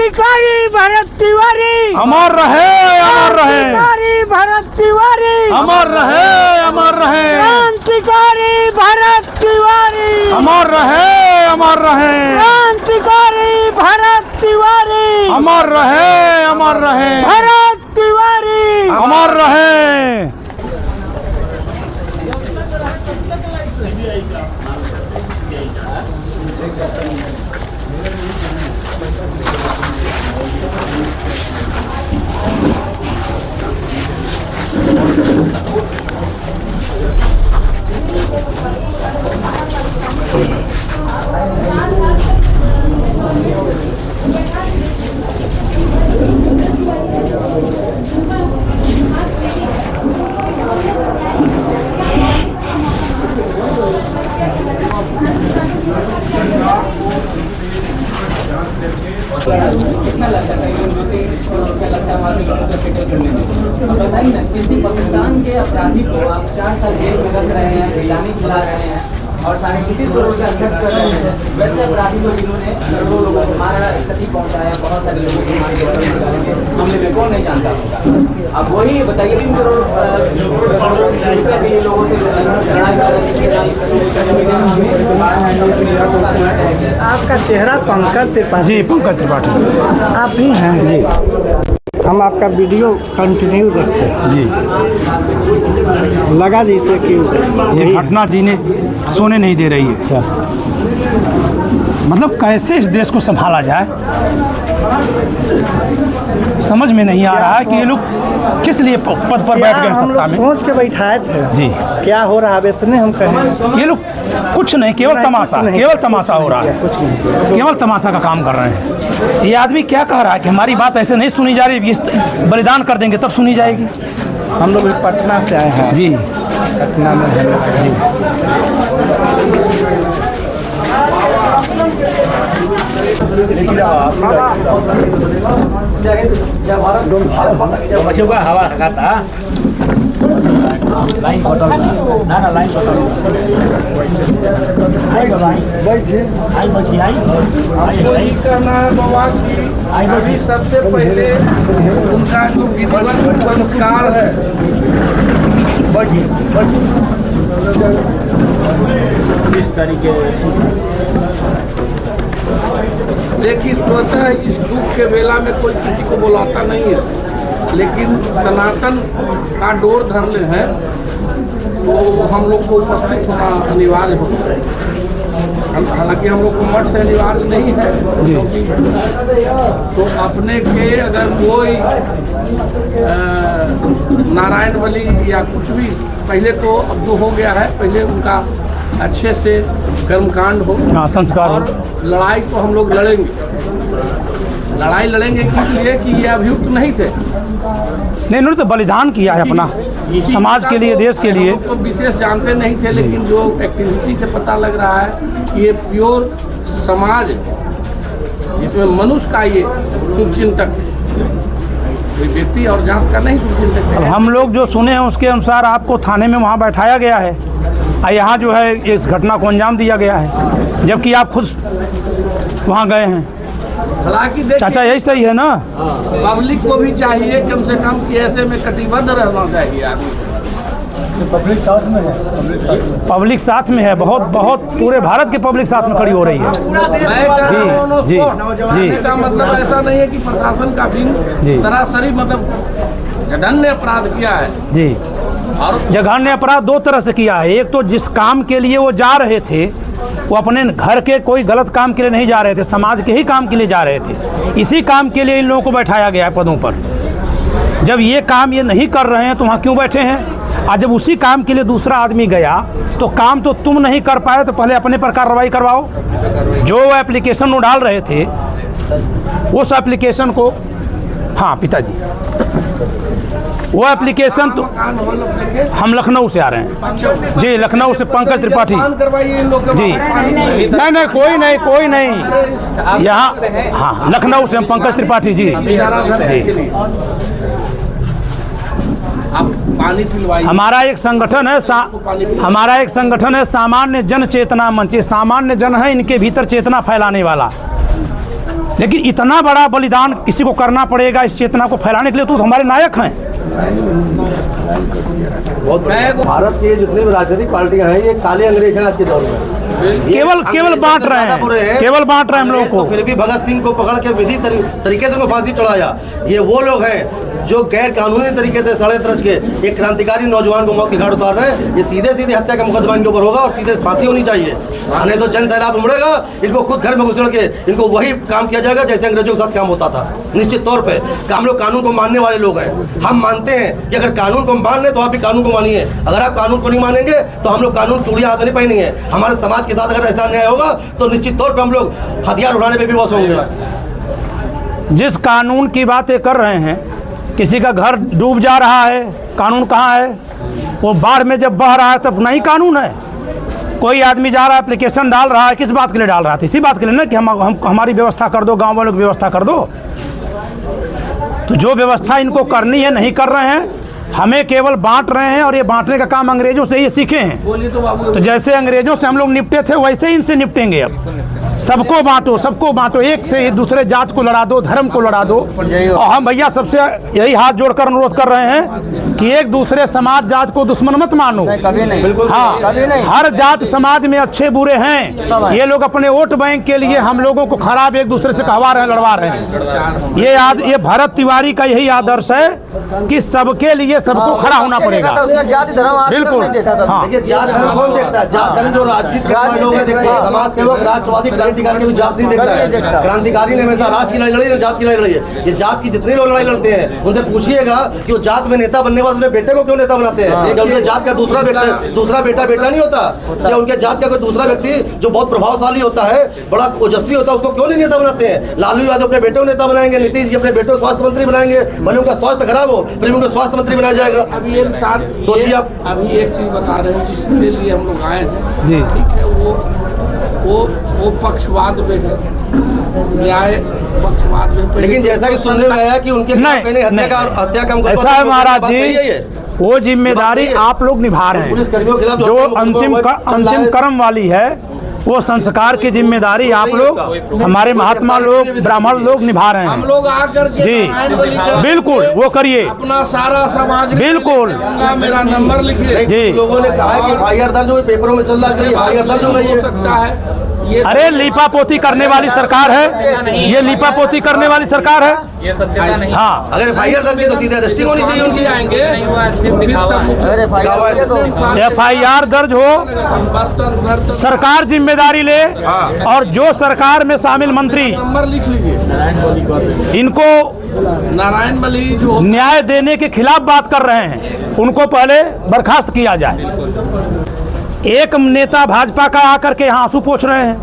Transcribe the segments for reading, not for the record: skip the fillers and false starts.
क्रांतिकारी भरत तिवारी अमर रहे, अमर रहे। क्रांतिकारी भरत तिवारी अमर रहे, अमर रहे। क्रांतिकारी भरत तिवारी अमर रहे, अमर रहे। क्रांतिकारी भरत तिवारी अमर रहे, अमर रहे। भरत तिवारी अमर रहे। बताइए ना, किसी पाकिस्तान के अपराधी को आप 4 साल जेल में रख रहे हैं, बिरयानी खिला रहे हैं और 35 करोड़ का खर्च कर रहे हैं। वैसे अपराधी लोग जिन्होंने करोड़ों लोगों को मारा, क्षति पहुंचाया, बहुत सारे लोगों को मार के हमले में कौन नहीं जानता होगा। अब वही बताइए 3 करोड़ रुपये के लोगों से लड़ाई आपका चेहरा पंकज त्रिपाठी। जी, पंकज त्रिपाठी आप भी हैं जी। हम आपका वीडियो कंटिन्यू देखते हैं जी। लगा जैसे कि ये घटना जीने सोने नहीं दे रही है। मतलब कैसे इस देश को संभाला जाए, समझ में नहीं आ रहा है कि ये लोग किस लिए पद पर बैठ गए सत्ता में। सोच के बैठाए थे जी, क्या हो रहा है इतने हम कहें। ये लोग कुछ नहीं, केवल तमाशा, केवल तमाशा हो रहा है, कुछ नहीं, केवल तमाशा का काम कर रहे हैं। ये आदमी क्या कह रहा है कि हमारी बात ऐसे नहीं सुनी जा रही, बलिदान कर देंगे तब सुनी जाएगी। हम लोग पटना से आए हैं जी, पटना में हैं जी। बच्चों का हवा रखा था लाइन बटल ना लाइन बटल यही करना है बाबा की अभी सबसे पहले उनका जो विधिवत संस्कार है इस तरीके देखिए, स्वतः इस दुख के वेला में कोई किसी को बुलाता नहीं है, लेकिन सनातन का डोर धरने हैं तो हम लोग को उपस्थित होना अनिवार्य होता है। हालांकि हम लोग को मठ से अनिवार्य नहीं है, क्योंकि तो अपने के अगर कोई नारायण बलि या कुछ भी, पहले तो अब जो हो गया है, पहले उनका अच्छे से कर्मकांड हो, संस्कार और लड़ाई तो हम लोग लड़ेंगे। लड़ाई लड़ेंगे इसलिए कि ये अभियुक्त नहीं थे, नहीं, उन्होंने तो बलिदान किया है अपना समाज के लिए, देश के लिए। हम लोग तो विशेष जानते नहीं थे, लेकिन जो एक्टिविटी से पता लग रहा है कि ये प्योर समाज है, जिसमें मनुष्य का ये शुभचिंतक, कोई व्यक्ति और जात का नहीं शुभचिंतक है। अब हम लोग जो सुने हैं उसके अनुसार आपको थाने में वहाँ बैठाया गया है और यहाँ जो है इस घटना को अंजाम दिया गया है, जबकि आप खुद वहाँ गए हैं। हालांकि चाचा यही सही है ना? पब्लिक को भी चाहिए कम से कम कि ऐसे में कटिबद्ध रहना चाहिए आदमी। पब्लिक साथ में है, पब्लिक साथ में है, बहुत बहुत पूरे भारत की पब्लिक साथ में खड़ी हो रही है। मैं कह रहा हूं जी, जी, का मतलब ऐसा नहीं है कि प्रशासन का भी सरासरी मतलब जघन्य अपराध किया है जी। और जघन्य अपराध दो तरह से किया है। एक तो जिस काम के लिए वो जा रहे थे, वो अपने घर के कोई गलत काम के लिए नहीं जा रहे थे, समाज के ही काम के लिए जा रहे थे। इसी काम के लिए इन लोगों को बैठाया गया है पदों पर। जब ये काम ये नहीं कर रहे हैं तो वहाँ क्यों बैठे हैं? और जब उसी काम के लिए दूसरा आदमी गया तो काम तो तुम नहीं कर पाए तो पहले अपने पर कार्रवाई करवाओ। जो एप्लीकेशन वो डाल रहे थे उस एप्लीकेशन को, हाँ पिताजी, वो एप्लीकेशन तो हम लखनऊ से आ रहे हैं जी, लखनऊ से पंकज त्रिपाठी जी। नहीं, कोई नहीं यहाँ, हाँ लखनऊ से हम पंकज त्रिपाठी जी जी। हमारा एक संगठन है सामान्य जन चेतना मंच। सामान्य जन है, इनके भीतर चेतना फैलाने वाला। लेकिन इतना बड़ा बलिदान किसी को करना पड़ेगा इस चेतना को फैलाने के लिए, तो हमारे नायक हैं। भारत के जितने भी राजनीतिक पार्टियां हैं ये काले अंग्रेज हैं आज के दौर में। केवल बांट रहे हैं, केवल बांट रहे हैं हम लोग को। तो फिर भी भगत सिंह को पकड़ के विधि तरीके से उनको फांसी चढ़ाया। ये वो लोग हैं जो गैर कानूनी तरीके से सड़े तरच के एक क्रांतिकारी नौजवान को मौत की घाट उतार रहे हैं। ये सीधे सीधे हत्या का मुकदमा इनके ऊपर होगा और सीधे फांसी होनी चाहिए, नहीं तो जन सैलाब उमड़ेगा। इनको खुद घर में घुसड़ के इनको वही काम किया जाएगा जैसे अंग्रेजों के साथ काम होता था। निश्चित तौर पे हम लोग कानून को मानने वाले लोग हैं। हम मानते हैं कि अगर कानून को मान ले तो आप भी कानून को मानिए। अगर आप कानून को नहीं मानेंगे तो हम लोग कानून चूड़ियां हाथ में नहीं पहनेंगे। हमारे समाज के साथ अगर ऐसा अन्याय होगा तो निश्चित तौर पर हम लोग हथियार उठाने पर भी बस होंगे। जिस कानून की बातें कर रहे हैं, किसी का घर डूब जा रहा है, कानून कहाँ है? वो बाढ़ में जब बह रहा है तब नहीं कानून है। कोई आदमी जा रहा है, एप्लीकेशन डाल रहा है, किस बात के लिए डाल रहा था? इसी बात के लिए ना कि हम हमारी व्यवस्था कर दो, गांव वालों की व्यवस्था कर दो। तो जो व्यवस्था इनको करनी है नहीं कर रहे हैं, हमें केवल बांट रहे हैं। और ये बांटने का काम अंग्रेजों से ही सीखे हैं। तो जैसे अंग्रेजों से हम लोग निपटे थे वैसे ही इनसे निपटेंगे। अब सबको बांटो, सबको बांटो, एक से दूसरे जात को लड़ा दो, धर्म को लड़ा दो। और हम भैया सबसे यही हाथ जोड़कर अनुरोध कर रहे हैं कि एक दूसरे समाज जात को दुश्मन मत मानो। कभी नहीं, बिल्कुल हाँ, कभी नहीं। हर जात समाज में अच्छे बुरे हैं। ये लोग अपने वोट बैंक के लिए हम लोगों को खराब एक दूसरे से कहवा रहे हैं, लड़वा रहे हैं। ये भरत तिवारी का यही आदर्श है कि सबके लिए सबको खड़ा होना पड़ेगा। बिल्कुल। हाँ, देखिए जात धर्म कौन देखता है? जात धर्म जो राजनीतिक करने वाले लोग हैं देखते हैं। समाज सेवक, राष्ट्रवादी, क्रांतिकारी के भी जात नहीं देखता है। क्रांतिकारी ने हमेशा राष्ट्र की लड़ाई लड़ी, जात की लड़ाई लड़ी है। ये जात की जितने लोग लड़ाई लड़ते हैं उनसे पूछिएगा कि वो जात में नेता बनने वाले अपने बेटे को क्यों नेता बनाते हैं? क्या उनके जात का दूसरा बेटा नहीं होता? क्या उनके जात का कोई दूसरा व्यक्ति जो बहुत प्रभावशाली होता है, बड़ा ओजस्वी होता है, उसको क्यों नहीं नेता बनाते हैं? लालू यादव अपने बेटे को नेता बनाएंगे, नीतीश जी अपने बेटे को स्वास्थ्य मंत्री बनाएंगे, भले उनका स्वास्थ्य खराब हो फिर उनको स्वास्थ्य मंत्री बनाया जाएगा। अभी एक साथ सोचिए आप। अभी एक चीज बता रहे हैं जिसके लिए हम लोग आए हैं जी। ठीक है, वो पक्षवाद में है, न्याय पक्षवाद में। लेकिन जैसा कि सुनने में आया कि उनके हत्या का ऐसा है महाराज जी, वो जिम्मेदारी आप लोग निभा रहे हैं। पुलिसकर्मियों के खिलाफ जो अंतिम कर्म वाली है वो संस्कार की जिम्मेदारी आप लोग, हमारे महात्मा लोग, ब्राह्मण लोग निभा रहे हैं। हम लोग आकर के जी बिल्कुल वो करिए, अपना सारा समाज बिल्कुल। मेरा नंबर लिखिए। जी लोगों ने कहा है कि FIR दर्ज हो, पेपरों में चल रहा है, FIR दर्ज हो गई है। सकता है ये अरे लीपापोती करने वाली सरकार है, ये लीपापोती करने वाली सरकार है। ये सत्यता नहीं। हाँ, अगर FIR दर्ज की तो सीधे अरेस्टिंग होनी चाहिए उनकी। FIR दर्ज हो, सरकार जिम्मेदारी ले। और जो सरकार में शामिल मंत्री, नंबर लिख लीजिए। इनको नारायण बली जो न्याय देने के खिलाफ बात कर रहे हैं, उनको पहले बर्खास्त किया जाए। एक नेता भाजपा का आकर के यहाँ आंसू पोंछ रहे हैं,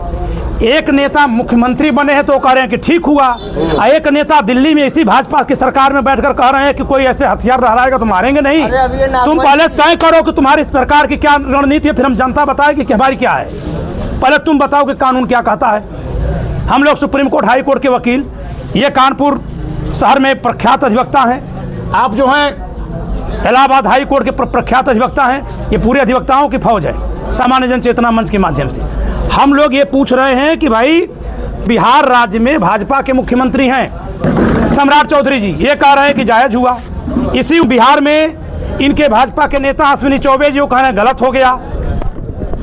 एक नेता मुख्यमंत्री बने हैं तो कह रहे हैं कि ठीक हुआ, और एक नेता दिल्ली में इसी भाजपा की सरकार में बैठकर कह रहे हैं कि कोई ऐसे हथियार लहराएगा तो मारेंगे नहीं। तुम पहले तय करो कि तुम्हारी सरकार की क्या रणनीति है, फिर हम जनता बताएगी कि हमारी क्या है। पहले तुम बताओ कि कानून क्या कहता है। हम लोग सुप्रीम कोर्ट, हाई कोर्ट के वकील, ये कानपुर शहर में प्रख्यात अधिवक्ता हैं। आप जो हैं इलाहाबाद हाई कोर्ट के प्रख्यात अधिवक्ता हैं। ये पूरे अधिवक्ताओं की फौज है सामान्य जन चेतना मंच के माध्यम से। हम लोग ये पूछ रहे हैं कि भाई बिहार राज्य में भाजपा के मुख्यमंत्री हैं सम्राट चौधरी जी, ये कह रहे हैं कि जायज़ हुआ। इसी बिहार में इनके भाजपा के नेता अश्विनी चौबे जी वो कह रहे हैं गलत हो गया।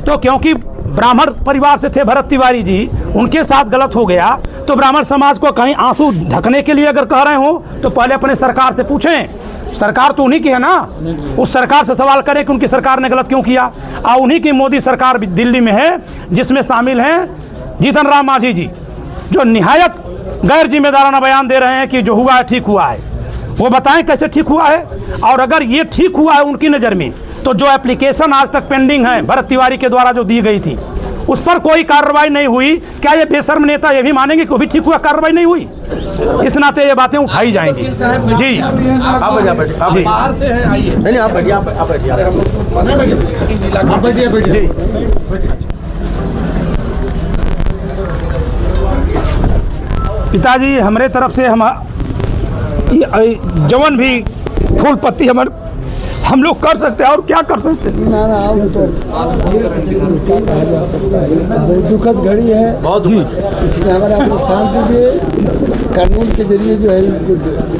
तो क्योंकि ब्राह्मण परिवार से थे भरत तिवारी जी, उनके साथ गलत हो गया, तो ब्राह्मण समाज को कहीं आंसू ढकने के लिए अगर कह रहे हो तो पहले अपने सरकार से पूछें। सरकार तो उन्हीं की है ना, उस सरकार से सवाल करें कि उनकी सरकार ने गलत क्यों किया। और उन्हीं की मोदी सरकार दिल्ली में है जिसमें शामिल हैं जीतन राम मांझी जी, जो निहायत गैर जिम्मेदाराना बयान दे रहे हैं कि जो हुआ है ठीक हुआ है। वो बताएं कैसे ठीक हुआ है। और अगर ये ठीक हुआ है उनकी नज़र में, तो जो एप्लीकेशन आज तक पेंडिंग है भरत तिवारी के द्वारा जो दी गई थी, उस पर कोई कार्रवाई नहीं हुई, क्या ये बेशर्म नेता ये भी मानेंगे कि वो भी ठीक हुआ, कार्रवाई नहीं हुई? इस नाते ये बातें उठाई जाएंगी। जी आप जी बाहर से हैं, आइए। नहीं आप बैठिए, आप बैठिए। जी पिताजी हमारे तरफ से हम जवन भी फूल पत्ती हम लोग कर सकते हैं और क्या कर सकते हैं। ना वो तो क्या कहा जा सकता है, बड़ी दुखद घड़ी है। बहुत जी इसमें हमारा अपनी शांति के कानून के जरिए जो है इनको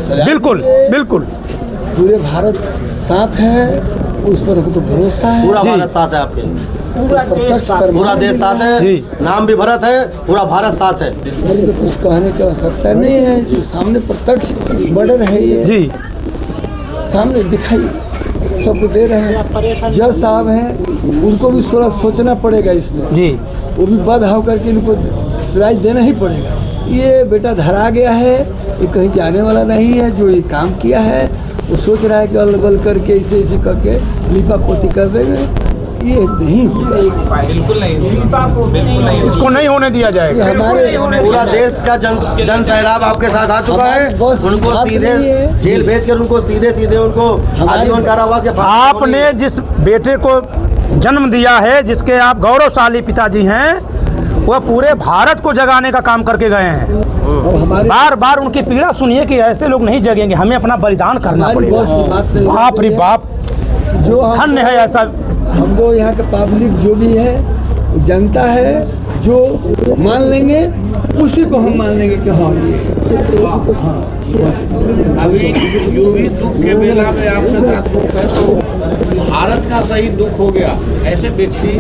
सजा बिल्कुल दीजिए। बिल्कुल पूरे भारत साथ है, उस पर हमको भरोसा है। पूरा जी। भारत साथ है आपके, प्रत्यक्ष पूरा देश साथ है जी। नाम भी भरत है, पूरा भारत साथ है। मेरी तो कुछ कहने की आवश्यकता नहीं है, जो सामने प्रत्यक्ष बॉर्डर है ये जी सामने दिखाई सबको दे रहे हैं। जज साहब हैं, उनको भी थोड़ा सोचना पड़ेगा इसमें, जी वो भी बद होकर के इनको सजा देना ही पड़ेगा। ये बेटा धरा गया है, ये कहीं जाने वाला नहीं है। जो ये काम किया है वो सोच रहा है कि अल बल करके ऐसे ऐसे करके लिपा पोती कर देंगे, ये नहीं होगा। इसको नहीं होने दिया ये जाएगा। हमारे पूरा देश का जन सैलाब आपके साथ आ चुका है। बस उनको बात सीधे नहीं है। जेल भेजकर उनको सीधे उनको आजीवन कारावास या फांसी आपने जिस बेटे को जन्म दिया है, जिसके आप गौरवशाली पिताजी हैं, वह पूरे भारत को जगाने का काम करके गए हैं। अब हमारे बार बार उनकी पीड़ा सुनिए कि ऐसे लोग नहीं जगेंगे, हमें अपना बलिदान करना हमारी पड़ेगा। बॉस की बात नहीं बाप रे बाप, जो हम धन्य है ऐसा। हमको यहाँ का पब्लिक जो भी है जनता है, जो मान लेंगे उसी को हम मान लेंगे कि हाँ बस। अभी जो भी दुख के बेला में आपके साथ दुख है, तो भारत का सही दुख हो गया। ऐसे व्यक्ति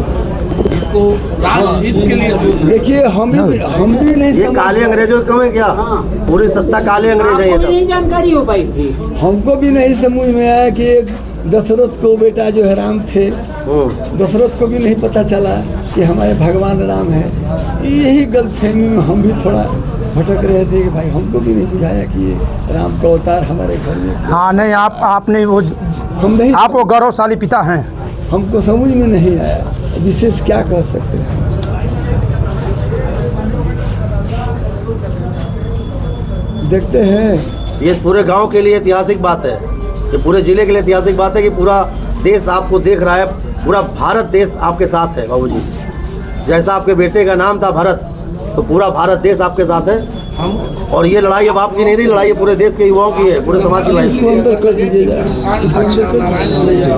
जिसको राष्ट्र हित के लिए सोच रहे देखिए हम भी नहीं ये समझ, काले अंग्रेजों कम है क्या? पूरी सत्ता काले अंग्रेज है ये सब। जानकारी हो पाई थी। हमको भी नहीं समझ में आया कि एक दशरथ को बेटा जो है राम थे, दशरथ को भी नहीं पता चला कि हमारे भगवान राम है। यही गलतफहमी में हम भी थोड़ा भटक रहे थे कि भाई हमको भी नहीं बुझाया कि ये राम का अवतार हमारे घर में। हाँ नहीं, आपने वो, हम नहीं, आप वो गौरवशाली पिता हैं। हमको समझ में नहीं आया, विशेष क्या कह सकते हैं। देखते हैं, ये पूरे गांव के लिए ऐतिहासिक बात है, ये पूरे जिले के लिए ऐतिहासिक बात है कि पूरा देश आपको देख रहा है, पूरा भारत देश आपके साथ है बाबूजी। जैसा आपके बेटे का नाम था भरत, तो पूरा भारत देश आपके साथ है। और ये लड़ाई अब आपकी नहीं रही, लड़ाई पूरे देश के युवाओं की है, पूरे समाज की लड़ाई। इसको अंदर कर दीजिएगा, इसको अंदर कर दीजिएगा।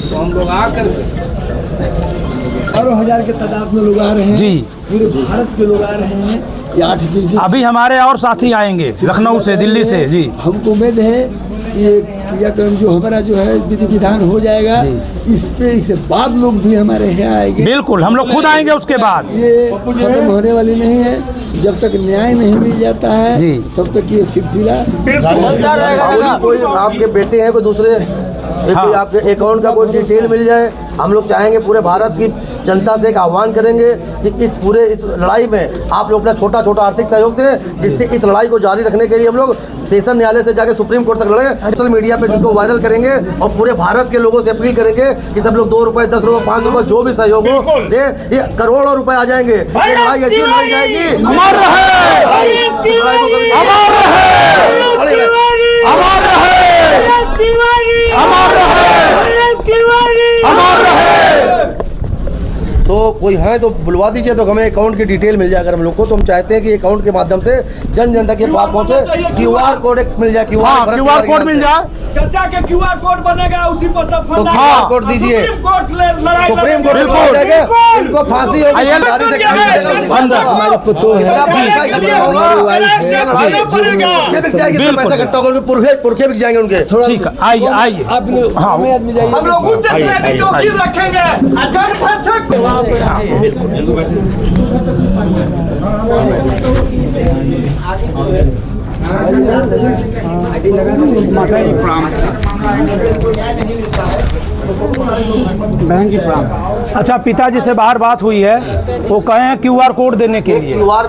तो हम लोग आकर हजारों हजार के तादाद में लोग आ रहे हैं जी। पूरे भारत के लोग आ रहे हैं। ये 8 दिन से अभी हमारे और साथी आएंगे लखनऊ से, दिल्ली से। जी हमको उम्मीद है कि ये क्रियाक्रम जो हमारा जो है विधि विधान हो जाएगा। इस पे इससे बाद लोग भी हमारे यहाँ आएंगे। बिल्कुल, हम लोग खुद आएंगे उसके बाद। ये खत्म होने वाली नहीं है, जब तक न्याय नहीं मिल जाता है जी। तब तक ये सिलसिला बाबूजी कोई आपके बेटे हैं, कोई दूसरे कोई आपके अकाउंट का कोई डिटेल मिल जाए, हम लोग चाहेंगे पूरे भारत की जनता से एक आह्वान करेंगे कि इस लड़ाई में आप लोग अपना छोटा आर्थिक सहयोग दें, जिससे इस लड़ाई को जारी रखने के लिए हम लोग सेशन न्यायालय से जाकर सुप्रीम कोर्ट तक लड़ें। सोशल मीडिया पे जिसको वायरल करेंगे और पूरे भारत के लोगों से अपील करेंगे कि सब लोग 2 रुपए 10 रुपए 5 रुपए जो भी सहयोग हो दे, ये करोड़ों रुपए आ जाएंगे। ये लड़ाई ऐसी लड़ी जाएगी, अमर रहे, लड़ाई को कभी अमर रहे, अमर रहे, अमर रहे, अमर रहे। तो कोई है तो बुलवा दीजिए, तो हमें अकाउंट की डिटेल मिल जाए अगर हम लोग को, तो हम चाहते हैं कि अकाउंट के माध्यम से जन के पास पहुंचे। क्यूआर कोड एक मिल जाए, क्यूआर कोड मिल जाए, चाचा के क्यूआर कोड बनेगा, उसी पर सब तो क्यूआर कोड दीजिए। सुप्रीम कोर्ट लड़ाई सुप्रीम कोर्ट में हो जाएगा, इनको फांसी होगी, सरकारी से हमारे पुतो है, ये बिक जाएगी, इसमें पैसा इकट्ठा होकर पुरखे बिक जाएंगे उनके। ठीक है, आइए आइए। आप लोग हमें आदमी जाइए। हम लोग उच्च श्रेणी के वकील रखेंगे। अच्छा, पिताजी से बाहर बात हुई है, वो कहे हैं क्यूआर कोड देने के लिए। क्यूआर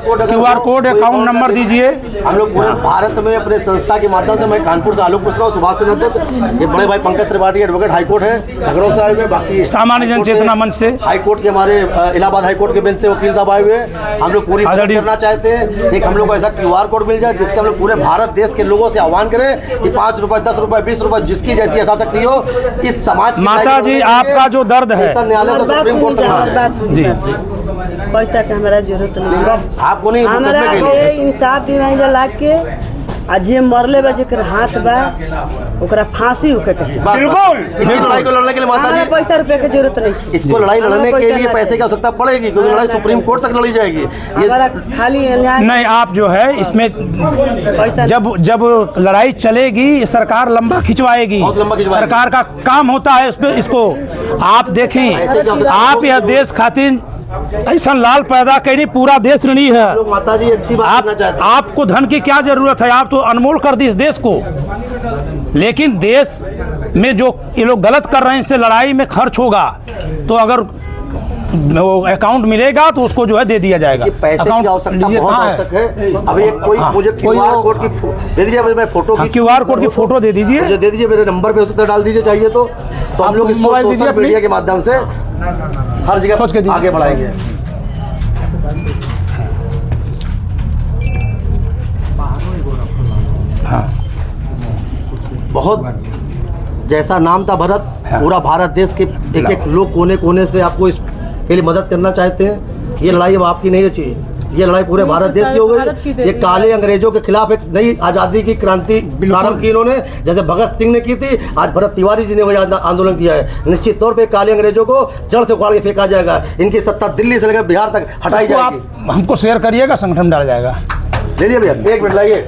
कोड अकाउंट नंबर दीजिए। हम लोग पूरे भारत में अपने संस्था के माध्यम से, मैं कानपुर से आलोक पुष्पा, सुभाष चंद्र, ये बड़े भाई पंकज त्रिपाठी एडवोकेट हाईकोर्ट है लखनऊ से आए हुए, बाकी सामान्य जन चेतना मंच से, हाईकोर्ट के हमारे इलाहाबाद हाईकोर्ट के बेंच से वकील साहब आए हुए। हम लोग पूरी मदद करना चाहते हैं, एक हम लोग को ऐसा क्यूआर कोड मिल जाए जिससे हम लोग पूरे भारत देश के लोगों से आह्वान करें कि 5 रुपए 10 रुपए 20 रुपए जिसकी जैसी यथाशक्ति हो, इस समाज माता जी आपका जो दर्द है, न्यायालय से सुप्रीम कोर्ट तक जी पैसा का हमारा जरूरत नहीं है, आपको नहीं हमारा इंसाफ दिवाई ला के आज ये मरले बा जेकर हाथ बा ओकरा फांसी होके के चाहिए। बिल्कुल इसी लड़ाई को लड़ने के लिए माता हमें जी पैसा रुपए की जरूरत नहीं। इसको लड़ाई लड़ने के लिए पैसे की आवश्यकता पड़ेगी, क्योंकि लड़ाई सुप्रीम कोर्ट तक लड़ी जाएगी। ये हमारा खाली न्याय नहीं, आप जो है इसमें पैसा जब लड़ाई चलेगी सरकार लंबा खिंचवाएगी। बहुत लंबा खिंचवाएगी। सरकार का काम होता है इसको आप देखें। आप यह देश खातिर ऐसा लाल पैदा करी, पूरा देश ऋणी है। लोग माता जी अच्छी बात करना चाहते हैं। आपको धन की क्या जरूरत है, आप तो अनमोल कर दी इस देश को। लेकिन देश में जो ये लोग गलत कर रहे हैं, इससे लड़ाई में खर्च होगा तो अगर वो अकाउंट मिलेगा तो उसको जो है दे दिया जाएगा। कि पैसे की आवश्यकता बहुत आवश्यक है। अभी एक कोई मुझे QR कोड की दे दीजिए, मैं फोटो की QR कोड की फोटो दे दीजिए, मुझे दे दीजिए, मेरे नंबर पे उसको डाल दीजिए चाहिए तो हम लोग इसको सोशल मीडिया के माध्यम से हर जगह आगे बढ़ाएंगे। हाँ बहुत जैसा नाम था भरत, पूरा भारत देश के एक एक लोग कोने कोने से आपको इसके लिए मदद करना चाहते हैं। ये लड़ाई अब आपकी नहीं चाहिए, ये लड़ाई पूरे भारत देश की हो गई। ये काले अंग्रेजों के खिलाफ एक नई आज़ादी की क्रांति प्रारंभ की इन्होंने, जैसे भगत सिंह ने की थी, आज भरत तिवारी जी ने वही आंदोलन किया है। निश्चित तौर पे काले अंग्रेजों को जड़ से उखाड़ के फेंका जाएगा। इनकी सत्ता दिल्ली से लेकर बिहार तक हटाई जाएगी। आप हमको शेयर करिएगा, संगठन डाला जाएगा। ले लिए भैया, एक मिनट लाइए,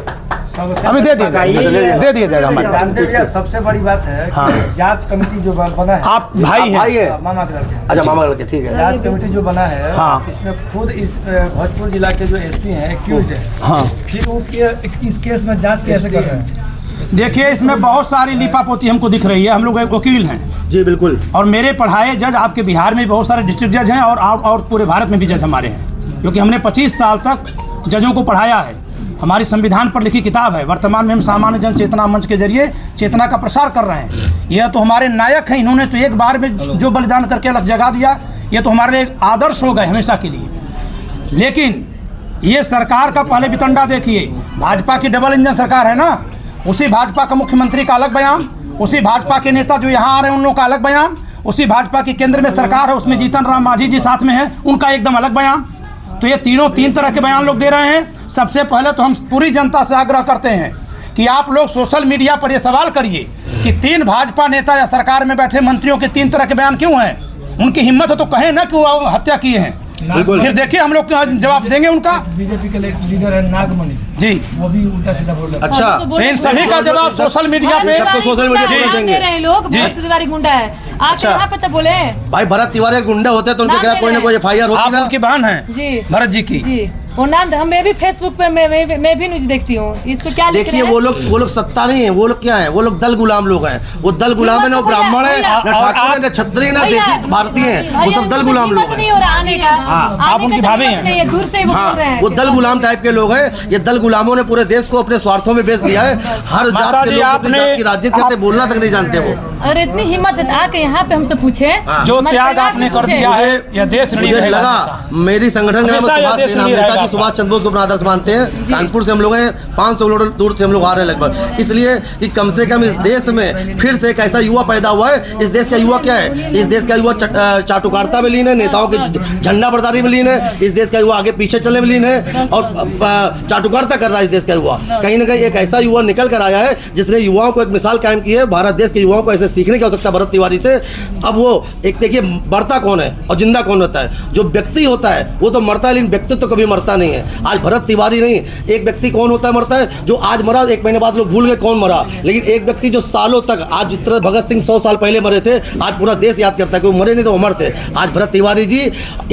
अभी दे दिया जाएगा हमारे पास। जानते भैया सबसे बड़ी बात है हाँ। कि जांच कमेटी जो बना है, आप भाई भाई हैं। है, मामा के लड़के, अच्छा मामा लड़के, ठीक है। जांच कमेटी जो बना है हाँ। इसमें खुद इस भोजपुर जिला के जो SP हैं एक्यूज है, हाँ फिर वो इस केस में जांच कैसे कर रहे हैं? देखिए, इसमें बहुत सारी लिपापोती हमको दिख रही है। हम लोग एक वकील हैं जी बिल्कुल। और मेरे पढ़ाए जज आपके बिहार में बहुत सारे डिस्ट्रिक्ट जज हैं और पूरे भारत में भी जज हमारे हैं, क्योंकि हमने 25 साल तक जजों को पढ़ाया है। हमारी संविधान पर लिखी किताब है। वर्तमान में हम सामान्य जन चेतना मंच के जरिए चेतना का प्रसार कर रहे हैं। यह तो हमारे नायक हैं, इन्होंने तो एक बार में जो बलिदान करके अलग जगा दिया, ये तो हमारे लिए आदर्श हो गए हमेशा के लिए। लेकिन ये सरकार का पहले वितंडा देखिए, भाजपा की डबल इंजन सरकार है ना, उसी भाजपा का मुख्यमंत्री का अलग बयान, उसी भाजपा के नेता जो यहाँ आ रहे हैं उन लोगों का अलग बयान, उसी भाजपा की केंद्र में सरकार है उसमें जीतन राम मांझी जी साथ में हैं, उनका एकदम अलग बयान। तो ये तीनों तीन तरह के बयान लोग दे रहे हैं। सबसे पहले तो हम पूरी जनता से आग्रह करते हैं कि आप लोग सोशल मीडिया पर ये सवाल करिए कि 3 भाजपा नेता या सरकार में बैठे मंत्रियों के 3 तरह के बयान क्यों हैं। उनकी हिम्मत हो तो कहें ना कि वो हत्या किए हैं, फिर देखिए हम लोग जवाब देंगे उनका। बीजेपी के लीडर है नागमणि जी, वो भी उल्टा सीधा बोल रहे हैं। अच्छा, इन सभी का जवाब सोशल मीडिया पे सबको सोशल मीडिया पे नाम देंगे। दे रहे हैं लोग, भरत तिवारी गुंडा है। आप अच्छा। यहाँ पे तो बोले भाई भरत तिवारी गुंडे होते तो उनके नाम खिलाफ दे कोई ना रहे कोई FIR होती आप ना। उनकी बहन हैं जी भरत जी की। जी, वो नाम मैं भी फेसबुक पे मैं भी न्यूज देखती हूँ। इस पे क्या लिख रहे देखिए हैं? वो लोग सत्ता नहीं है, वो लोग क्या है, वो लोग दल गुलाम लोग हैं। वो दल गुलाम है, ना ब्राह्मण है, ना ठाकुर है, ना क्षत्रिय, ना देसी भारतीय है, वो सब दल गुलाम लोग नहीं हैं। हो रहा आने का। आप उनकी भाभी हैं। नहीं है, दूर से वो बोल रहे हाँ, हैं। वो दल गुलाम टाइप के लोग हैं। ये दल गुलामों ने पूरे देश को अपने स्वार्थों में बेच दिया है। हर माता जात के जी, लोग अपनी आपने- जात की राजनीति करते, बोलना तक नहीं जानते वो। और इतनी हिम्मत है आके यहाँ पे हमसे पूछे। जो हमारे त्याग परिवार आपने से कर पूछे। दिया है, यह देश ऋणी मुझे रहेगा लगा हमेशा। मेरी संगठन के नाम हमेशा यह सुभाष देश सेना, ऋणी नेताजी रहेगा। सुभाष चंद्र बोस को अपना आदर्श मानते हैं। कानपुर से हम लोग हैं, 500 किलोमीटर दूर से हम लोग आ रहे हैं लगभग, इसलिए कि कम से कम इस देश में फिर से एक ऐसा युवा पैदा हुआ है। इस देश का युवा क्या है, इस देश का युवा चाटुकारिता में लीन है, नेताओं के झंडा बरदारी में लीन है। इस देश का युवा आगे पीछे चलने में लीन है और चाटुकारिता कर रहा है। इस देश का युवा कहीं ना कहीं एक ऐसा युवा निकल कर आया है जिसने युवाओं को एक मिसाल कायम की है। भारत देश के युवाओं को ऐसे सीखने की आवश्यकता भरत तिवारी से। अब वो एक देखिए, मरता कौन है और जिंदा कौन होता है। जो व्यक्ति होता है वो तो मरता है, लेकिन व्यक्तित्व तो कभी मरता नहीं है। आज भरत तिवारी नहीं, एक व्यक्ति कौन होता है मरता है, जो आज मरा 1 महीने बाद लोग भूल गए कौन मरा, लेकिन एक व्यक्ति जो सालों तक, आज जिस तरह भगत सिंह 100 साल पहले मरे थे, आज पूरा देश याद करता है कि वो मरे नहीं तो अमर थे। आज भरत तिवारी जी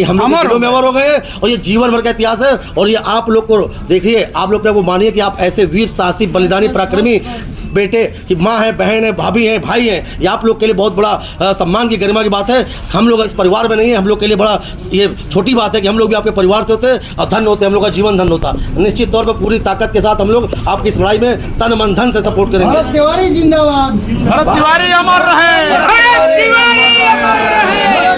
हम लोग के दिलों में अमर हो गए और ये जीवन भर का इतिहास है। और ये आप लोग को देखिए, आप लोग को मानिए कि आप ऐसे वीर साहसी बलिदानी पराक्रमी बेटे की माँ है, बहन है, भाभी है, भाई है, ये आप लोग के लिए बहुत बड़ा सम्मान की गरिमा की बात है। हम लोग इस परिवार में नहीं है, हम लोग के लिए बड़ा ये छोटी बात है कि हम लोग भी आपके परिवार से होते और धन होते, हम लोग का जीवन धन होता। निश्चित तौर पर पूरी ताकत के साथ हम लोग आपकी इस लड़ाई में तन मन धन से सपोर्ट करेंगे। भरत तिवारी जिंदाबाद, भरत तिवारी अमर रहे, भरत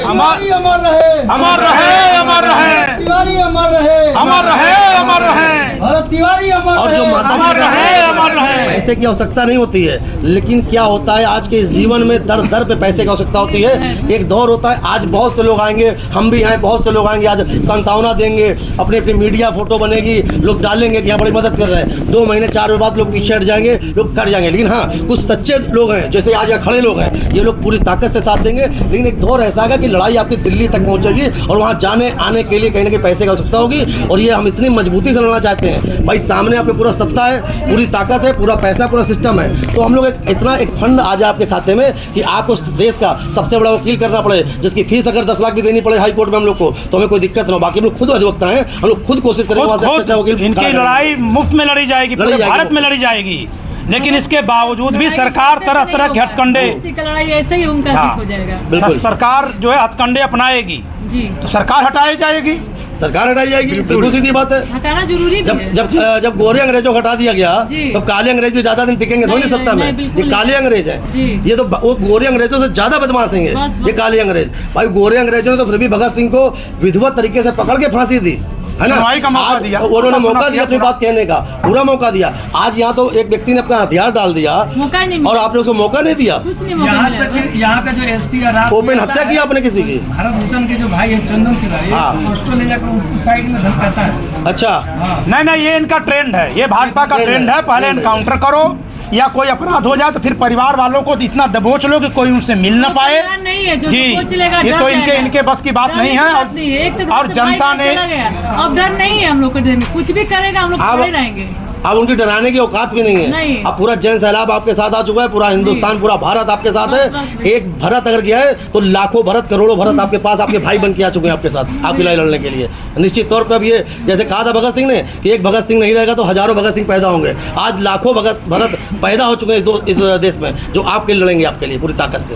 तिवारी अमर रहे, अमर रहे, अमर रहे, तिवारी अमर रहे, अमर रहे, अमर रहे, भरत तिवारी अमर और जो रहे। माता अमर जी रहे, अमर मर रहे हैं। पैसे की आवश्यकता नहीं होती है, लेकिन क्या होता है आज के इस जीवन में दर दर पे पैसे की आवश्यकता होती है। एक दौर होता है, आज बहुत से लोग आएंगे, हम भी हैं, बहुत से लोग आएंगे, आज संतावना देंगे, अपनी अपनी मीडिया फोटो बनेगी, लोग डालेंगे कि यहाँ बड़ी मदद कर रहे हैं। 2 महीने 4 महीने बाद लोग पीछे हट जाएंगे, लोग कर जाएंगे। लेकिन हाँ, कुछ सच्चे लोग हैं, जैसे आज यहाँ खड़े लोग हैं, ये लोग पूरी ताकत से साथ देंगे। लेकिन एक दौर ऐसा आएगा कि लड़ाई आपकी दिल्ली तक पहुँचेगी और वहाँ जाने आने के लिए कहीं ना कहीं पैसे की आवश्यकता होगी। और ये हम इतनी मजबूती से लड़ना चाहते हैं भाई, सामने आपके पूरा सत्ता है, पूरी ताकत है, पूरा पैसा, पूरा सिस्टम है। तो हम लोग इतना एक फंड आ जाए आपके खाते में कि आपको उस देश का सबसे बड़ा वकील करना पड़े, जिसकी फीस अगर 10 लाख भी देनी पड़े हाई कोर्ट में हम लोग को, तो हमें कोई दिक्कत ना हो। बाकी हम लोग खुद अधिवक्ता हैं, हम लोग खुद कोशिश करेंगे वहाँ से अच्छा वकील। इनकी लड़ाई मुफ्त में लड़ी जाएगी, पूरे भारत में लड़ी जाएगी। लेकिन इसके बावजूद भी सरकार तरह तरह के हथकंडे, लड़ाई ऐसे ही उनका जीत हो जाएगा। सरकार जो है हथकंडे अपनाएगी जी, तो सरकार हटाई जाएगी, सरकार हटाई जाएगी। बिल्कुल सीधी बात है, हटाना जरूरी जब जब जब गोरे अंग्रेजों को हटा दिया गया तो काले अंग्रेज भी ज्यादा दिन टिकेंगे थोड़ी नहीं सत्ता में। ये काले अंग्रेज हैं, ये तो वो गोरे अंग्रेजों से ज्यादा बदमाश हैं ये काले अंग्रेज। भाई गोरे अंग्रेजों ने तो फिर भी भगत सिंह को विधिवत तरीके से पकड़ के फांसी दी है ना, उन्होंने मौका दिया अपनी बात कहने का, पूरा मौका दिया। आज यहाँ तो एक व्यक्ति ने अपना हथियार डाल दिया और आपने उसको मौका नहीं दिया। यहाँ का जो एसपी ओपन हत्या की आपने किसी की, भारत भूषण के जो भाई है चंदन तिवारी, उसको ले जाकर साइड में धमकाता है। अच्छा, नहीं, ये इनका ट्रेंड है, ये भाजपा का ट्रेंड है। पहले एनकाउंटर करो या कोई अपराध हो जाए तो फिर परिवार वालों को इतना दबोच लो कि कोई उनसे मिल ना पाए। नहीं है जो जी, ये तो इनके बस की बात नहीं है। और जनता ने, अब डर नहीं है हम लोग को, कुछ भी करेगा हम लोग खड़े रहेंगे। अब उनकी डराने की औकात भी नहीं है। अब पूरा जन सैलाब आपके साथ आ चुका है, पूरा हिंदुस्तान, पूरा भारत आपके साथ है। एक भरत अगर गया है तो लाखों भरत, करोड़ों भरत आपके पास, आपके भाई बन के आ चुके हैं आपके साथ, आपकी लड़ाई लड़ने के लिए। निश्चित तौर पर अब ये जैसे कहा था भगत सिंह ने कि एक भगत सिंह नहीं रहेगा तो हजारों भगत सिंह पैदा होंगे। आज लाखों भरत पैदा हो चुके हैं इस देश में, जो आपके लिए लड़ेंगे, आपके लिए पूरी ताकत से।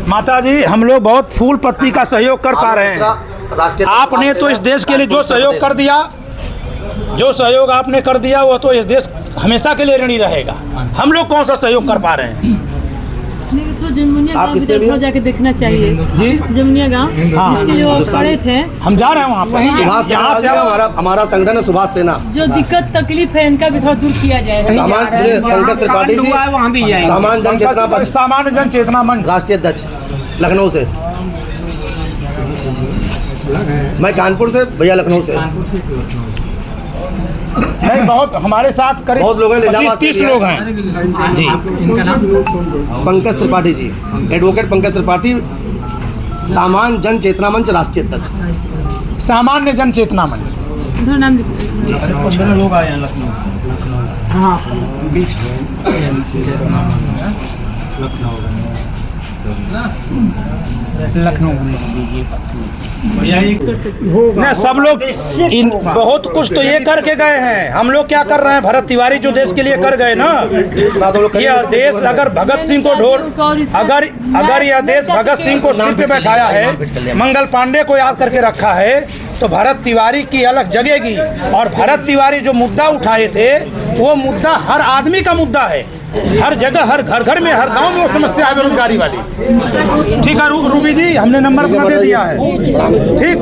माता जी, हम लोग बहुत फूल पत्ती का सहयोग कर पा रहे हैं। आपने तो इस देश के लिए जो सहयोग कर दिया, जो सहयोग आपने कर दिया, वो तो इस देश हमेशा के लिए ऋणी रहेगा। हम लोग कौन सा सहयोग कर पा रहे हैं? आप इससे जाके देखना चाहिए जी, जमुनिया गांव, जिसके लिए वो खड़े थे। हम जा रहे हैं वहाँ पर। सुभाष, यहाँ से हमारा संगठन है सुभाष सेना। जो दिक्कत तकलीफ है इनका भी थोड़ा दूर किया जाए। पंकज त्रिपाठी जी, सामान्य जन चेतना मंच राष्ट्रीय अध्यक्ष, लखनऊ से। मैं कानपुर से, भैया लखनऊ से। नहीं, बहुत हमारे साथ करीब बहुत लोग हैं, 25-30 लोग हैं जी। पंकज त्रिपाठी जी, एडवोकेट पंकज त्रिपाठी, सामान्य जन चेतना मंच राष्ट्रीय अध्यक्ष। सामान्य जन चेतना मंच, नाम 15 लोग आए हैं लखनऊ। हाँ, 20 लखनऊ नहीं, सब लोग इन बहुत कुछ तो ये करके गए हैं। हम लोग क्या कर रहे हैं? भरत तिवारी जो देश के लिए कर गए ना, यह देश अगर भगत सिंह को अगर यह देश भगत सिंह को सिर पे बैठाया है, मंगल पांडे को याद करके रखा है, तो भरत तिवारी की अलग जगेगी। और भरत तिवारी जो मुद्दा उठाए थे, वो मुद्दा हर आदमी का मुद्दा है, हर जगह, हर घर में, हर गांव में वो समस्या है बेरोजगारी वाली। ठीक है रूबी जी, हमने नंबर अपना दे दिया है। ठीक,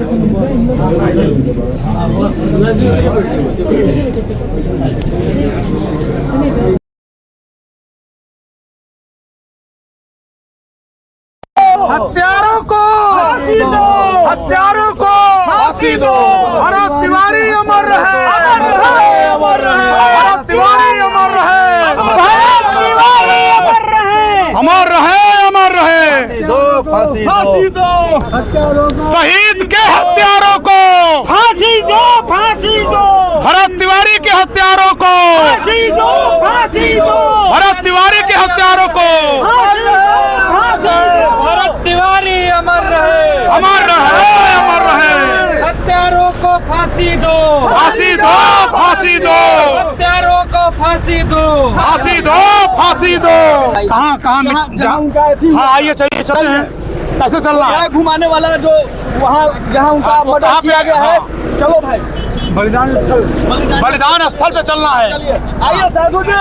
हत्यारों को फांसी दो। भरत तिवारी अमर रहे, भरत तिवारी अमर रहे, अमर रहे। फांसी दो। शहीद के हत्यारों को फांसी दो, फांसी दो, भरत तिवारी के हत्यारों को फांसी दो, फांसी दो, भरत तिवारी के हत्यारों को भरत तिवारी अमर रहे, अमर रहे, अमर रहे। हत्यारों को फांसी दो, फांसी दो, फांसी दो, हत्यारों को फांसी दो, फांसी दो, फांसी दो। कहाँ हाँ, आइए, चलिए, चलते हैं। कैसे चल रहा है? घुमाने वाला जो वहाँ जहाँ उनका मर्डर किया गया है, चलो भाई बलिदान स्थल पे चलना है। आइए साधु जी,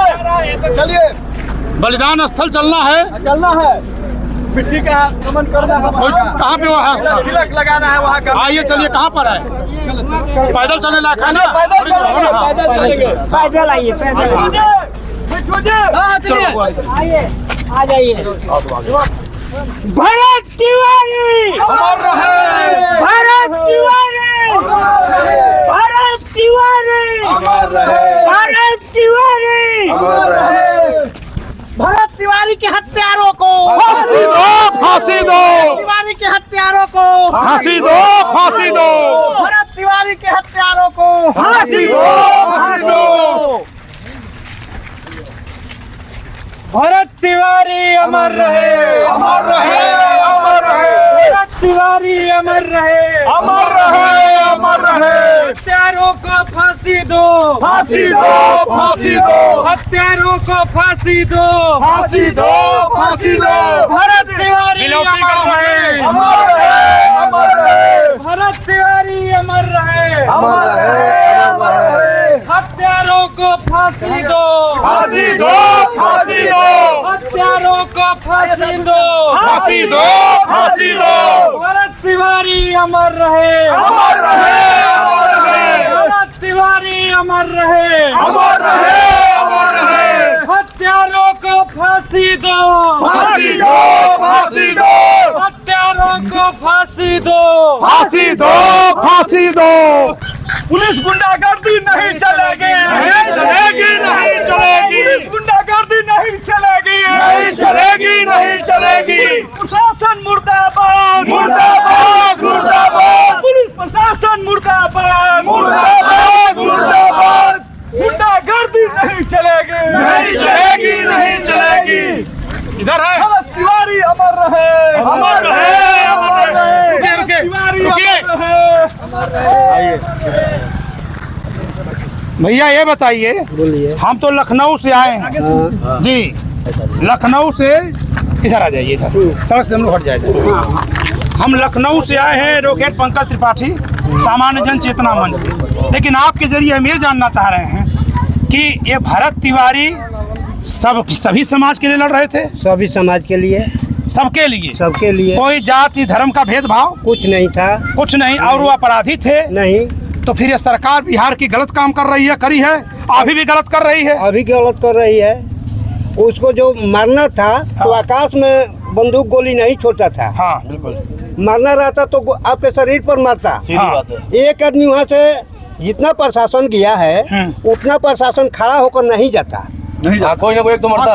चलिए, बलिदान स्थल चलना है। चलना है। मिट्टी का कमन करना है, कहाँ पे वहाँ तिलक लगाना है वहाँ का। आइए चलिए, कहाँ पर है? पैदल चलने लायक है ना? पैदल चलेंगे। पैदल आइए, पैदल आइए, आ जाइए। भरत तिवारी अमर रहे, भरत तिवारी भरत तिवारी अमर रहे, भरत तिवारी अमर रहे। भरत तिवारी के हत्यारों को फांसी दो, फांसी दो, तिवारी के हत्यारों को फांसी दो, फांसी दो, भरत तिवारी के हत्यारों को फांसी दो, फांसी दो। भरत तिवारी अमर रहे, अमर रहे, अमर रहे, भरत तिवारी अमर रहे, अमर रहे, अमर रहे। हत्यारों को फांसी दो, फांसी दो, फांसी दो, हत्यारों को फांसी दो, फांसी दो, फांसी दो। भरत तिवारी अमर रहे, अमर रहे, अमर रहे, भरत तिवारी अमर रहे, अमर रहे, अमर रहे। हत्यारों को फांसी दो, फांसी दो, फांसी दो, हत्यारों को फांसी दो, फांसी दो, फांसी दो। भरत तिवारी अमर रहे, अमर रहे, अमर रहे, भरत तिवारी अमर रहे, अमर रहे, अमर रहे। हत्यारों को फांसी दो, फांसी दो, फांसी दो, हत्यारों को फांसी दो, फांसी दो, फांसी दो। पुलिस गुंडागर्दी नहीं चलेगी, नहीं चलेगी, नहीं चलेगी, पुलिस गुंडागर्दी नहीं चलेगी, नहीं चलेगी, नहीं चलेगी। प्रशासन मुर्दाबाद, मुर्दाबाद, मुर्दाबाद, पुलिस प्रशासन मुर्दाबाद, मुर्दाबाद, मुर्दाबाद। गुंडागर्दी नहीं चलेगी, नहीं चलेगी, नहीं चलेगी। इधर है। भरत तिवारी अमर रहे, अमर रहे, अमर रहे। रुकिए, रुकिए, तिवारी रुकिए। अमर रहे। भैया ये बताइए, हम तो लखनऊ से आए हैं जी, लखनऊ से इधर आ जाइए, इधर सड़क से हम लोग हट जाएंगे। हम लखनऊ से आए हैं, एडवोकेट पंकज त्रिपाठी, सामान्य जन चेतना मंच से। लेकिन आपके जरिए हम ये जानना चाह रहे हैं कि ये भरत तिवारी सभी समाज के लिए लड़ रहे थे? सभी समाज के लिए, सबके लिए? सबके लिए, कोई जाति धर्म का भेदभाव कुछ नहीं था, कुछ नहीं। और वो अपराधी थे? नहीं। तो फिर ये सरकार बिहार की गलत काम कर रही है, करी है, अभी भी गलत कर रही है। अभी गलत कर रही है। उसको जो मारना था तो आकाश में बंदूक गोली नहीं छोड़ता था। हाँ बिल्कुल। मारना रहता तो आपके शरीर पर मारता। हाँ। एक आदमी वहाँ से जितना प्रशासन गया है उतना प्रशासन खड़ा होकर नहीं जाता। नहीं, कोई ना कोई एक तो मरता।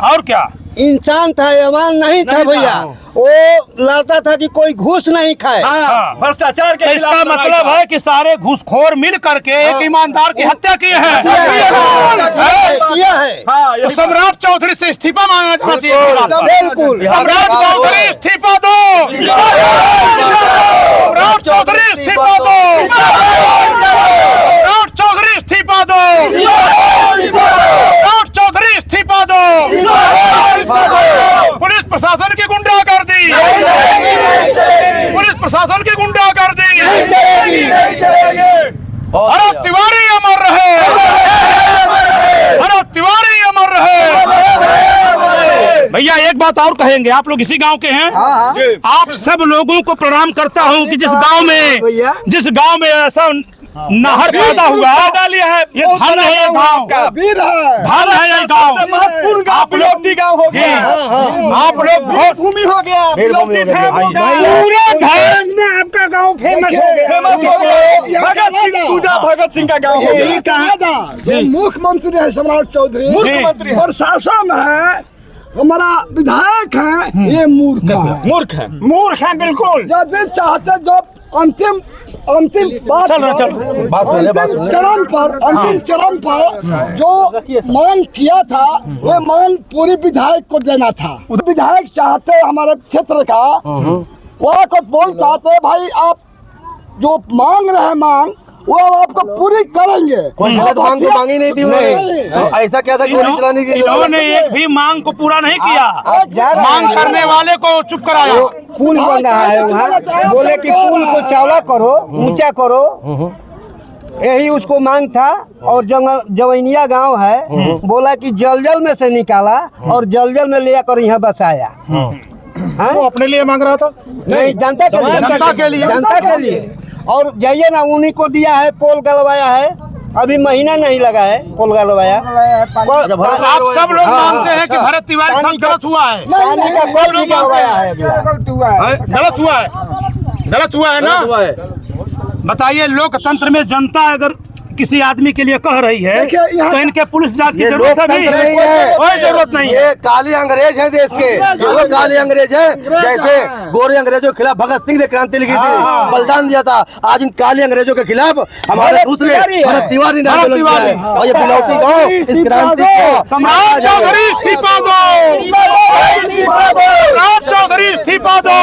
और क्या इंसान था, ईमान नहीं था भैया। वो लड़ता था कि कोई घूस नहीं खाए। भ्रष्टाचार के तो इसका मतलब है कि सारे घूसखोर मिल करके एक ईमानदार की हत्या की है। किया है। तो सम्राट चौधरी से इस्तीफा मांगना चाहना चाहिए। बिल्कुल। सम्राट चौधरी इस्तीफा दो, सम्राट चौधरी इस्तीफा दो, सम्राट चौधरी इस्तीफा दो, सम्राट चौधरी इस्तीफा दो। पुलिस प्रशासन की गुंडागर्दी, पुलिस प्रशासन की गुंडागर्दी। भरत तिवारी अमर रहे, भरत तिवारी अमर रहे। भैया एक बात और कहेंगे, आप लोग इसी गांव के हैं? आप सब लोगों को प्रणाम करता हूं कि जिस गांव में ऐसा नहर पैदा हुआ, ये धन है, ये गाँव धन है, ये गाँव महत्वपूर्ण गाँव बिलोटी गाँव हो गया। आप लोग बहुत भूमि हो गया, बिलोटी फेमस हो गया। पूरे भारत में आपका गाँव फेमस हो गया, भगत सिंह पूजा भगत सिंह का गाँव हो गया। कहा था मुख्यमंत्री है सम्राट चौधरी, मुख्यमंत्री प्रशासन है, हमारा विधायक है, ये मूर्ख है। मूर्ख है, मूर्ख है बिल्कुल। यदि चाहते जो अंतिम बात अंतिम चरण पर जो मांग किया था वो मांग पूरी विधायक को देना था। विधायक चाहते हमारे क्षेत्र का वहाँ को बोल चाहते भाई आप जो मांग रहे हैं मांग वो आपको पूरी करेंगे। कोई गलत मांग तो मांगी नहीं थी उन्होंने। तो ऐसा क्या था कि गोली चलाने की इन्होंने एक भी मांग को पूरा नहीं किया, मांग करने वाले को चुप कराया। पुल बन रहा है वहाँ, बोले कि पुल को चौड़ा करो, ऊंचा करो, यही उसको मांग था। और जवैनिया गांव है, बोला कि जलजल में से निकाला और जलजल में ले आकर यहाँ बसाया। वो अपने लिए मांग रहा था? नहीं, जनता के लिए, जनता के लिए। और जाइए ना, उन्हीं को दिया है, पोल गलवाया है, अभी महीना नहीं लगा है पोल गलवाया। आप सब लोग मानते हैं कि भरत तिवारी साहब गलत हुआ है? पानी का पोल भी गलवाया है, गलत हुआ है ना? बताइए, लोकतंत्र में जनता अगर किसी आदमी के लिए कह रही है तो इनके पुलिस जांच की जरूरत नहीं है, कोई जरूरत नहीं है। ये काले अंग्रेज हैं देश के, ये वो काले अंग्रेज हैं। जैसे गोरे अंग्रेजों के खिलाफ भगत सिंह ने क्रांति लिखी थी, बलिदान दिया था, आज इन काले अंग्रेजों के खिलाफ हमारे दूसरे भरत तिवारी ने आंदोलन किया है। और ये बिलौटी गांव इस क्रांति को सम्राट चौधरी इस्तीफा दो, सम्राट चौधरी इस्तीफा दो।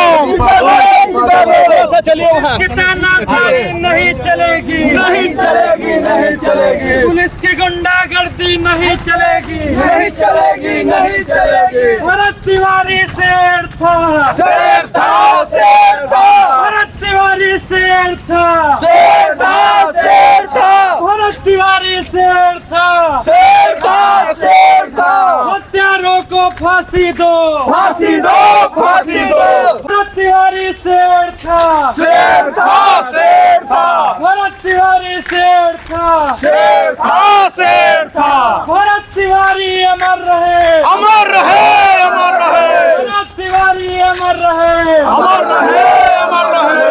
कितानाशाही नहीं चलेगी, नहीं चलेगी, नहीं चलेगी। पुलिस की गुंडागर्दी नहीं चलेगी, नहीं चलेगी, नहीं चलेगी। भरत तिवारी शेर था, शेर था, शेर था। भरत तिवारी शेर था, शेर था, शेर था। भरत तिवारी शेर था, शेर था, शेर था। हत्यारों को फांसी दो, फांसी दो, फांसी दो। भरत तिवारी शेर था, शेर था, शेर था। भरत तिवारी शेर था, शेर था, शेर था। भरत तिवारी अमर रहे, अमर रहे, अमर रहे। भरत तिवारी अमर रहे, अमर रहे, अमर रहे।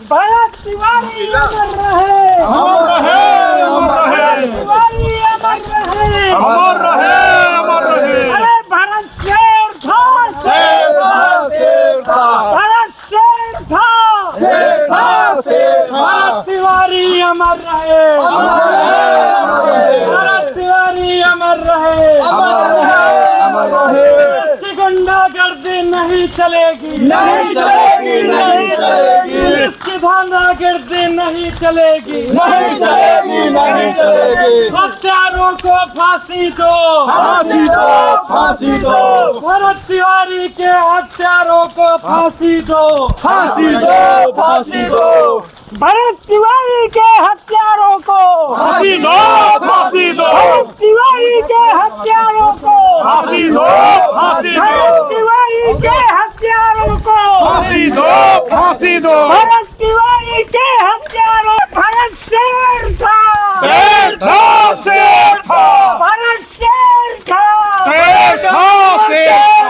भरत तिवारी अमर रहे, अमर रहे, अमर रहे। तिवारी अमर रहे, अमर रहे, अमर रहे। अरे भरत शेर था, शेर था, शेर था। भरत शेर था, शेर था, शेर था। भरत तिवारी अमर रहे, अमर रहे, अमर रहे। भरत तिवारी अमर रहे, अमर रहे, अमर रहे। इसकी गुंडागर्दी नहीं चलेगी, नहीं चलेगी, नहीं चलेगी। इसकी गुंडागर्दी नहीं चलेगी, नहीं चलेगी, नहीं चलेगी। हत्यारों को फांसी दो, फांसी दो, फांसी दो। भरत तिवारी के हत्यारों को फांसी दो, फांसी दो, फांसी दो। भरत तिवारी के हत्यारों को फांसी दो, फांसी दो। भरत तिवारी के हत्यारों को फांसी दो, फांसी दो। भरत तिवारी के हत्यारों को फांसी दो, फांसी दो। भरत तिवारी के हत्यारों। भरत शेर था, शेर था, शेर था। भरत शेर था, शेर था, शेर